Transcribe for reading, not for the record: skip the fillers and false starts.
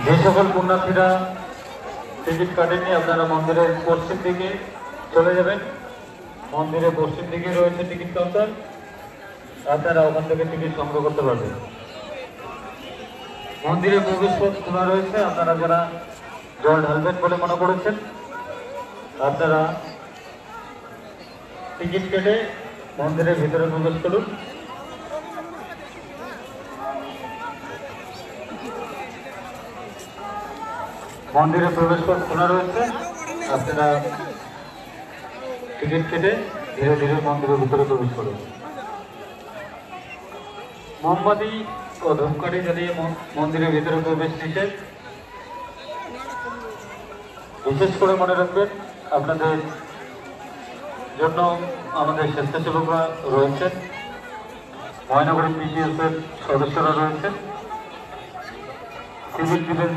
যে সকল পুণ্যার্থীরা টিকিট কাটেননি আপনারা মন্দিরের পশ্চিম দিকে চলে যাবেন। মন্দিরের পশ্চিম দিকে রয়েছে টিকিট কাউন্টার, আপনারা ওখান থেকে টিকিট সংগ্রহ করতে পারবেন। মন্দিরের প্রবেশ পথ খোলা রয়েছে, আপনারা যারা জল ঢালবেন বলে মনে করেছেন আপনারা টিকিট কেটে মন্দিরের ভিতরে প্রবেশ করুন। মন্দিরের প্রবেশ পথ খোলা রয়েছে, আপনারা টিকিট কেটে ধীরে ধীরে মন্দিরের ভিতরে প্রবেশ করুন। মোমবাতি ও ধূপকাঠি জ্বালিয়ে মন্দিরের ভিতরে প্রবেশ নিষেধ। বিশেষ করে মনে রাখবেন আপনাদের জন্য আমাদের স্বেচ্ছাসেবকরা রয়েছেন, ময়নাগুড়ি পিজিএস এর সদস্যরা রয়েছেন, সিভিল ডিফেন্স